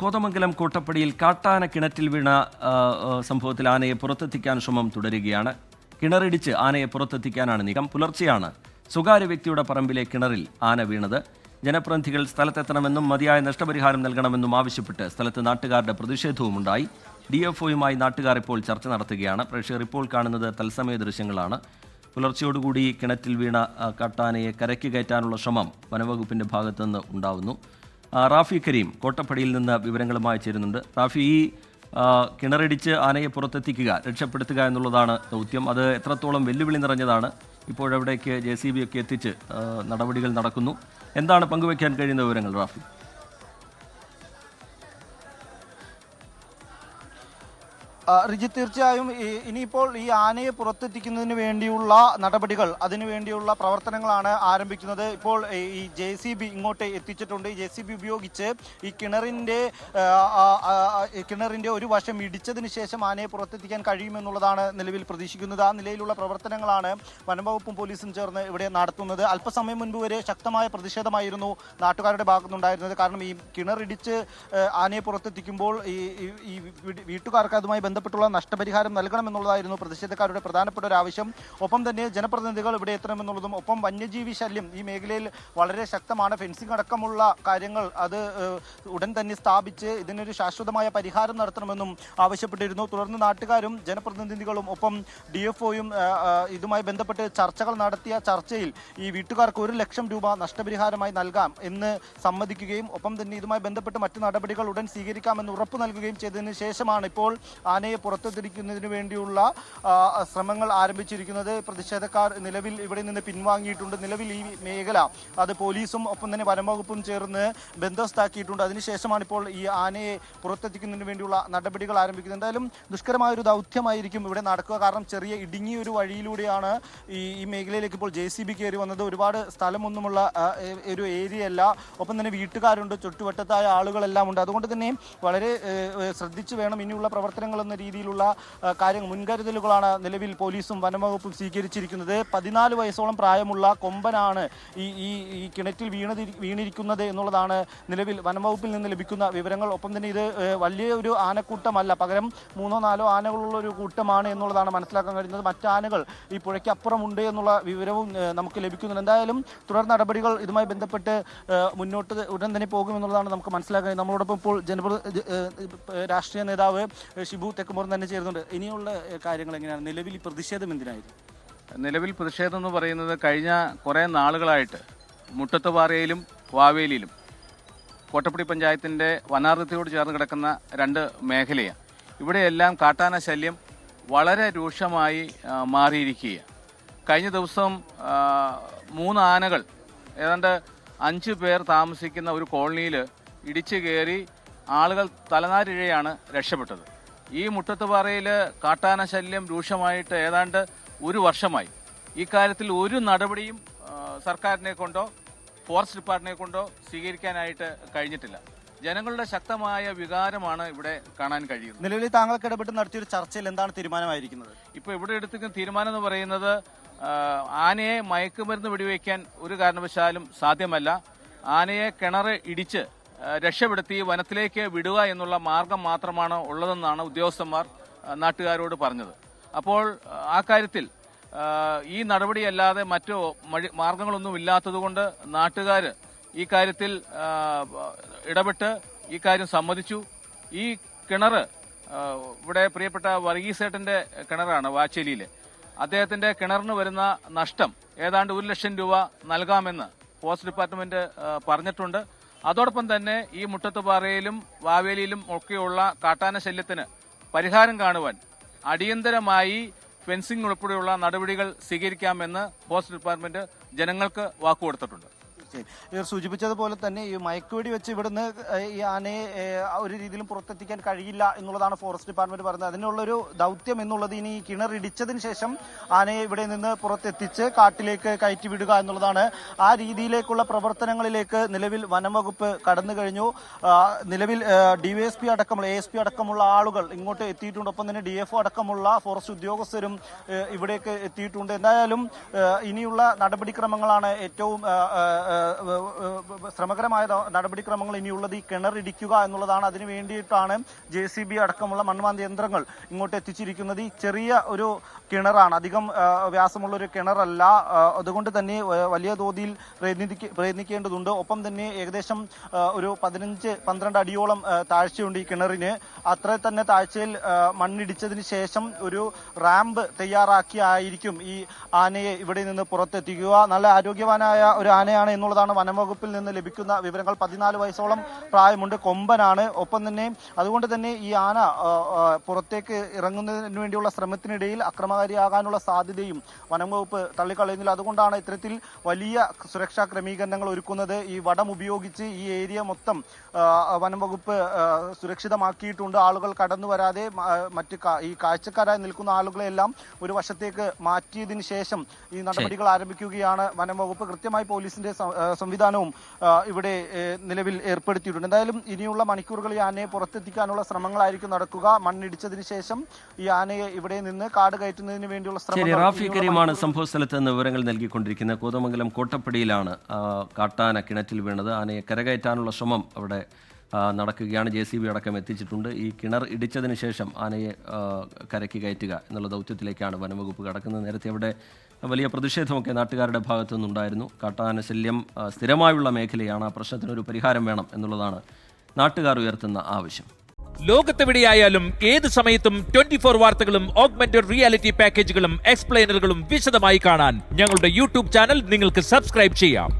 കോതമംഗലം കോട്ടപ്പടിയിൽ കാട്ടാന കിണറ്റിൽ വീണ സംഭവത്തിൽ ആനയെ പുറത്തെത്തിക്കാൻ ശ്രമം തുടരുകയാണ്. കിണറിടിച്ച് ആനയെ പുറത്തെത്തിക്കാനാണ് നീക്കം. പുലർച്ചെയാണ് സ്വകാര്യ വ്യക്തിയുടെ പറമ്പിലെ കിണറിൽ ആന വീണത്. ജനപ്രതിനിധികൾ സ്ഥലത്തെത്തണമെന്നും മതിയായ നഷ്ടപരിഹാരം നൽകണമെന്നും ആവശ്യപ്പെട്ട് സ്ഥലത്ത് നാട്ടുകാരുടെ പ്രതിഷേധവുമുണ്ടായി. DFOയുമായി നാട്ടുകാർ ഇപ്പോൾ ചർച്ച നടത്തുകയാണ്. പ്രേക്ഷകർ ഇപ്പോൾ കാണുന്നത് തത്സമയ ദൃശ്യങ്ങളാണ്. പുലർച്ചയോടുകൂടി കിണറ്റിൽ വീണ കാട്ടാനയെ കരയ്ക്ക് കയറ്റാനുള്ള ശ്രമം വനവകുപ്പിന്റെ ഭാഗത്തുനിന്ന് ഉണ്ടാവുന്നു. റാഫി കരീം കോട്ടപ്പടിയിൽ നിന്ന് വിവരങ്ങളുമായി ചേരുന്നുണ്ട്. റാഫി, ഈ കിണറിടിച്ച് ആനയെ പുറത്തെത്തിക്കുക, രക്ഷപ്പെടുത്തുക എന്നുള്ളതാണ് ദൗത്യം. അത് എത്രത്തോളം വെല്ലുവിളി നിറഞ്ഞതാണ്? ഇപ്പോഴവിടേക്ക് JCB ഒക്കെ എത്തിച്ച് നടപടികൾ നടക്കുന്നു. എന്താണ് പങ്കുവയ്ക്കാൻ കഴിയുന്ന വിവരങ്ങൾ, റാഫി? റിജിത്ത്, തീർച്ചയായും ഇനിയിപ്പോൾ ഈ ആനയെ പുറത്തെത്തിക്കുന്നതിന് വേണ്ടിയുള്ള നടപടികൾ, അതിനുവേണ്ടിയുള്ള പ്രവർത്തനങ്ങളാണ് ആരംഭിക്കുന്നത്. ഇപ്പോൾ ഈ JCB ഇങ്ങോട്ട് എത്തിച്ചിട്ടുണ്ട്. ഈ JCB ഉപയോഗിച്ച് ഈ കിണറിൻ്റെ ഒരു വശം ഇടിച്ചതിന് ശേഷം ആനയെ പുറത്തെത്തിക്കാൻ കഴിയുമെന്നുള്ളതാണ് നിലവിൽ പ്രതീക്ഷിക്കുന്നത്. ആ നിലയിലുള്ള പ്രവർത്തനങ്ങളാണ് വനംവകുപ്പും പോലീസും ചേർന്ന് ഇവിടെ നടത്തുന്നത്. അല്പസമയം മുൻപ് വരെ ശക്തമായ പ്രതിഷേധമായിരുന്നു നാട്ടുകാരുടെ ഭാഗത്തുനിന്നുണ്ടായിരുന്നത്. കാരണം ഈ കിണറിടിച്ച് ആനയെ പുറത്തെത്തിക്കുമ്പോൾ ഈ വീട്ടുകാർക്ക് അതുമായി ബന്ധപ്പെട്ടുള്ള നഷ്ടപരിഹാരം നൽകണമെന്നുള്ളതായിരുന്നു പ്രതിഷേധക്കാരുടെ പ്രധാനപ്പെട്ട ഒരു ആവശ്യം. ഒപ്പം തന്നെ ജനപ്രതിനിധികൾ ഇവിടെ എത്തണമെന്നുള്ളതും, ഒപ്പം വന്യജീവി ശല്യം ഈ മേഖലയിൽ വളരെ ശക്തമാണ്. ഫെൻസിംഗ് അടക്കമുള്ള കാര്യങ്ങൾ അത് ഉടൻ തന്നെ സ്ഥാപിച്ച് ഇതിനൊരു ശാശ്വതമായ പരിഹാരം നടത്തണമെന്നും ആവശ്യപ്പെട്ടിരുന്നു. തുടർന്ന് നാട്ടുകാരും ജനപ്രതിനിധികളും ഒപ്പം DFOയും ഇതുമായി ബന്ധപ്പെട്ട് ചർച്ചകൾ നടത്തിയ ചർച്ചയിൽ ഈ വീട്ടുകാർക്ക് 1 ലക്ഷം രൂപ നഷ്ടപരിഹാരമായി നൽകാം എന്ന് സമ്മതിക്കുകയും ഒപ്പം തന്നെ ഇതുമായി ബന്ധപ്പെട്ട് മറ്റ് നടപടികൾ ഉടൻ സ്വീകരിക്കാമെന്ന് ഉറപ്പ് നൽകുകയും ചെയ്തതിനു ശേഷമാണ് ഇപ്പോൾ ആനയെ പുറത്തെത്തിക്കുന്നതിന് വേണ്ടിയുള്ള ശ്രമങ്ങൾ ആരംഭിച്ചിരിക്കുന്നത്. പ്രതിഷേധക്കാർ നിലവിൽ ഇവിടെ നിന്ന് പിൻവാങ്ങിയിട്ടുണ്ട്. നിലവിൽ ഈ മേഖല അത് പോലീസും ഒപ്പം തന്നെ വനംവകുപ്പും ചേർന്ന് ബന്ദോബസ്താക്കിയിട്ടുണ്ട്. അതിനുശേഷമാണ് ഇപ്പോൾ ഈ ആനയെ പുറത്തെത്തിക്കുന്നതിന് വേണ്ടിയുള്ള നടപടികൾ ആരംഭിക്കുന്നത്. എന്തായാലും ദുഷ്കരമായൊരു ദൗത്യമായിരിക്കും ഇവിടെ നടക്കുക. കാരണം ചെറിയ ഇടുങ്ങിയൊരു വഴിയിലൂടെയാണ് ഈ മേഖലയിലേക്ക് ഇപ്പോൾ JCB കയറി വന്നത്. ഒരുപാട് സ്ഥലമൊന്നുമുള്ള ഒരു ഏരിയ അല്ല. ഒപ്പം തന്നെ വീട്ടുകാരുണ്ട്, ചുറ്റുവട്ടത്തായ ആളുകളെല്ലാം ഉണ്ട്. അതുകൊണ്ട് തന്നെ വളരെ ശ്രദ്ധിച്ചു വേണം ഇനിയുള്ള പ്രവർത്തനങ്ങൾ എന്ന രീതിയിലുള്ള കാര്യങ്ങൾ, മുൻകരുതലുകളാണ് നിലവിൽ പോലീസും വനംവകുപ്പും സ്വീകരിച്ചിരിക്കുന്നത്. 14 വയസ്സോളം പ്രായമുള്ള കൊമ്പനാണ് ഈ കിണറ്റിൽ വീണിരിക്കുന്നത് എന്നുള്ളതാണ് നിലവിൽ വനംവകുപ്പിൽ നിന്ന് ലഭിക്കുന്ന വിവരങ്ങൾ. ഒപ്പം തന്നെ ഇത് വലിയ ഒരു ആനക്കൂട്ടമല്ല, പകരം 3-4 ആനകളുള്ള ഒരു കൂട്ടമാണ് എന്നുള്ളതാണ് മനസ്സിലാക്കാൻ കഴിയുന്നത്. മറ്റാനകൾ ഈ പുഴയ്ക്കപ്പുറമുണ്ട് എന്നുള്ള വിവരവും നമുക്ക് ലഭിക്കുന്നുണ്ട്. എന്തായാലും തുടർ നടപടികൾ ഇതുമായി ബന്ധപ്പെട്ട് മുന്നോട്ട് ഉടൻ തന്നെ പോകുമെന്നുള്ളതാണ് നമുക്ക് മനസ്സിലാക്കാൻ. നമ്മളോടൊപ്പം ഇപ്പോൾ രാഷ്ട്രീയ നേതാവ് ഷിബു തെക്കുമുറം തന്നെ ചേരുന്നുണ്ട്. ഇനിയുള്ള കാര്യങ്ങൾ എങ്ങനെയാണ്? നിലവിൽ പ്രതിഷേധം എന്തിനായിരുന്നു? നിലവിൽ പ്രതിഷേധം എന്ന് പറയുന്നത് കഴിഞ്ഞ കുറേ നാളുകളായിട്ട് മുട്ടത്തുപാറയിലും വാവേലിയിലും കോട്ടപ്പടി പഞ്ചായത്തിൻ്റെ വനാതിർത്തിയോട് ചേർന്ന് കിടക്കുന്ന 2 മേഖലയാണ്. ഇവിടെയെല്ലാം കാട്ടാന ശല്യം വളരെ രൂക്ഷമായി മാറിയിരിക്കുകയാണ്. കഴിഞ്ഞ ദിവസം 3 ആനകൾ ഏതാണ്ട് 5 പേർ താമസിക്കുന്ന ഒരു കോളനിയിൽ ഇടിച്ചു കയറി ആളുകൾ തലനാരിഴയാണ് രക്ഷപ്പെട്ടത്. ഈ മുട്ടത്തുപാറയിൽ കാട്ടാന ശല്യം രൂക്ഷമായിട്ട് ഏതാണ്ട് 1 വർഷമായി. ഈ കാര്യത്തിൽ ഒരു നടപടിയും സർക്കാരിനെ കൊണ്ടോ ഫോറസ്റ്റ് ഡിപ്പാർട്ട്മെന്റിനെ കൊണ്ടോ സ്വീകരിക്കാനായിട്ട് കഴിഞ്ഞിട്ടില്ല. ജനങ്ങളുടെ ശക്തമായ വികാരമാണ് ഇവിടെ കാണാൻ കഴിയുന്നത്. നിലവിൽ താങ്കൾക്ക് ഇടപെട്ട് നടത്തിയൊരു ചർച്ചയിൽ എന്താണ് തീരുമാനമായിരിക്കുന്നത്? ഇപ്പോൾ ഇവിടെ എടുത്തിരിക്കുന്ന തീരുമാനം എന്ന് പറയുന്നത് ആനയെ മയക്കുമരുന്ന് വെടിവെക്കാൻ ഒരു കാരണവശാലും സാധ്യമല്ല. ആനയെ കിണർ ഇടിച്ച് രക്ഷപ്പെടുത്തി വനത്തിലേക്ക് വിടുക എന്നുള്ള മാർഗം മാത്രമാണ് ഉള്ളതെന്നാണ് ഉദ്യോഗസ്ഥന്മാർ നാട്ടുകാരോട് പറഞ്ഞത്. അപ്പോൾ ആ കാര്യത്തിൽ ഈ നടപടിയല്ലാതെ മറ്റു മാർഗങ്ങളൊന്നും ഇല്ലാത്തതുകൊണ്ട് നാട്ടുകാർ ഈ കാര്യത്തിൽ ഇടപെട്ട് ഈ കാര്യം സമ്മതിച്ചു. ഈ കിണർ ഇവിടെ പ്രിയപ്പെട്ട വർഗീസേട്ടന്റെ കിണറാണ് വാച്ചേലിയിൽ. അദ്ദേഹത്തിന്റെ കിണറിന് വരുന്ന നഷ്ടം ഏതാണ്ട് 1 ലക്ഷം രൂപ നൽകാമെന്ന് ഫോറസ്റ്റ് ഡിപ്പാർട്ട്മെന്റ് പറഞ്ഞിട്ടുണ്ട്. അതോടൊപ്പം തന്നെ ഈ മുട്ടത്തുപാറയിലും വാവേലിയിലും ഒക്കെയുള്ള കാട്ടാന ശല്യത്തിന് പരിഹാരം കാണുവാൻ അടിയന്തരമായി ഫെൻസിംഗ് ഉൾപ്പെടെയുള്ള നടപടികൾ സ്വീകരിക്കാമെന്ന് ഫോറസ്റ്റ് ഡിപ്പാർട്ട്മെന്റ് ജനങ്ങൾക്ക് വാക്കുകൊടുത്തിട്ടുണ്ട്. ഇവർ സൂചിപ്പിച്ചതുപോലെ തന്നെ ഈ മയക്കുവെടി വെച്ച് ഇവിടുന്ന് ഈ ആനയെ ഒരു രീതിയിലും പുറത്തെത്തിക്കാൻ കഴിയില്ല എന്നുള്ളതാണ് ഫോറസ്റ്റ് ഡിപ്പാർട്ട്മെന്റ് പറയുന്നത്. അതിനുള്ളൊരു ദൗത്യം എന്നുള്ളത് ഇനി കിണർ ഇടിച്ചതിന് ശേഷം ആനയെ ഇവിടെ നിന്ന് പുറത്തെത്തിച്ച് കാട്ടിലേക്ക് കയറ്റി വിടുക എന്നുള്ളതാണ്. ആ രീതിയിലേക്കുള്ള പ്രവർത്തനങ്ങളിലേക്ക് നിലവിൽ വനംവകുപ്പ് കടന്നു കഴിഞ്ഞു. നിലവിൽ DYSP അടക്കമുള്ള ASP അടക്കമുള്ള ആളുകൾ ഇങ്ങോട്ട് എത്തിയിട്ടുണ്ട്. ഒപ്പം തന്നെ DFO അടക്കമുള്ള ഫോറസ്റ്റ് ഉദ്യോഗസ്ഥരും ഇവിടേക്ക് എത്തിയിട്ടുണ്ട്. എന്തായാലും ഇനിയുള്ള നടപടിക്രമങ്ങളാണ് ഏറ്റവും ശ്രമകരമായ നടപടിക്രമങ്ങൾ ഇനിയുള്ളത് ഈ കിണറിടിക്കുക എന്നുള്ളതാണ്. അതിനു വേണ്ടിയിട്ടാണ് JCB അടക്കമുള്ള മൺമാന്തി യന്ത്രങ്ങൾ ഇങ്ങോട്ട് എത്തിച്ചിരിക്കുന്നത്. ഈ ചെറിയ ഒരു കിണറാണ്, അധികം വ്യാസമുള്ള ഒരു കിണറല്ല. അതുകൊണ്ട് തന്നെ വലിയ തോതിൽ പ്രയത്നിക്കേണ്ടതുണ്ട്. ഒപ്പം തന്നെ ഏകദേശം ഒരു 15-12 അടിയോളം താഴ്ചയുണ്ട് ഈ കിണറിന്. അത്ര തന്നെ താഴ്ചയിൽ മണ്ണിടിച്ചതിന് ശേഷം ഒരു റാമ്പ് തയ്യാറാക്കിയായിരിക്കും ഈ ആനയെ ഇവിടെ നിന്ന് പുറത്തെത്തിക്കുക. നല്ല ആരോഗ്യവാനായ ഒരു ആനയാണ് എന്നുള്ളതാണ് വനംവകുപ്പിൽ നിന്ന് ലഭിക്കുന്ന വിവരങ്ങൾ. 14 വയസ്സോളം പ്രായമുണ്ട്, കൊമ്പനാണ്. ഒപ്പം തന്നെ അതുകൊണ്ട് തന്നെ ഈ ആന പുറത്തേക്ക് ഇറങ്ങുന്നതിന് വേണ്ടിയുള്ള ശ്രമത്തിനിടയിൽ അക്രമകാരിയാകാനുള്ള സാധ്യതയും വനംവകുപ്പ് തള്ളിക്കളയുന്നില്ല. അതുകൊണ്ടാണ് ഇത്തരത്തിൽ വലിയ സുരക്ഷാ ക്രമീകരണങ്ങൾ ഒരുക്കുന്നത്. ഈ വടം ഉപയോഗിച്ച് ഈ ഏരിയ മൊത്തം വനംവകുപ്പ് സുരക്ഷിതമാക്കിയിട്ടുണ്ട്. ആളുകൾ കടന്നു വരാതെ മറ്റ് ഈ കാഴ്ചക്കാരായി നിൽക്കുന്ന ആളുകളെല്ലാം ഒരു വശത്തേക്ക് മാറ്റിയതിനു ശേഷം ഈ നടപടികൾ ആരംഭിക്കുകയാണ് വനംവകുപ്പ്. കൃത്യമായി പോലീസിന്റെ സംവിധാനവും ഇവിടെ നിലവിൽ ഏർപ്പെടുത്തിയിട്ടുണ്ട്. എന്തായാലും ഇനിയുള്ള മണിക്കൂറുകൾ ഈ ആനയെ പുറത്തെത്തിക്കാനുള്ള ശ്രമങ്ങളായിരിക്കും നടക്കുക. മണ്ണിടിച്ചതിന് ശേഷം ഈ ആനയെ ഇവിടെ നിന്ന് കാട് കയറ്റുന്നതിന് വേണ്ടിയുള്ള ശ്രമം. റാഫി കരീമാണ് സംഭവ സ്ഥലത്ത് നിന്ന് വിവരങ്ങൾ നൽകിക്കൊണ്ടിരിക്കുന്നത്. കോതമംഗലം കോട്ടപ്പടിയിലാണ് കാട്ടാന കിണറ്റിൽ വീണത്. ആനയെ കരകയറ്റാനുള്ള ശ്രമം അവിടെ നടക്കുകയാണ്. JCB അടക്കം എത്തിച്ചിട്ടുണ്ട്. ഈ കിണർ ഇടിച്ചതിന് ശേഷം ആനയെ കരയ്ക്ക് കയറ്റുക എന്നുള്ള ദൗത്യത്തിലേക്കാണ് വനംവകുപ്പ് കടക്കുന്നത്. നേരത്തെ അവിടെ വലിയ പ്രതിഷേധമൊക്കെ നാട്ടുകാരുടെ ഭാഗത്തു നിന്നുണ്ടായിരുന്നു. കാട്ടാന ശല്യം സ്ഥിരമായുള്ള മേഖലയാണ്. ആ പ്രശ്നത്തിനൊരു പരിഹാരം വേണം എന്നുള്ളതാണ് നാട്ടുകാർ ഉയർത്തുന്ന ആവശ്യം. ലോകത്തെവിടെയായാലും ഏത് സമയത്തും 24 വാർത്തകളും ഓഗ്മെന്റഡ് റിയാലിറ്റി പാക്കേജുകളും എക്സ്പ്ലെയിനറുകളും വിശദമായി കാണാൻ ഞങ്ങളുടെ YouTube ചാനൽ നിങ്ങൾക്ക് സബ്സ്ക്രൈബ് ചെയ്യാം.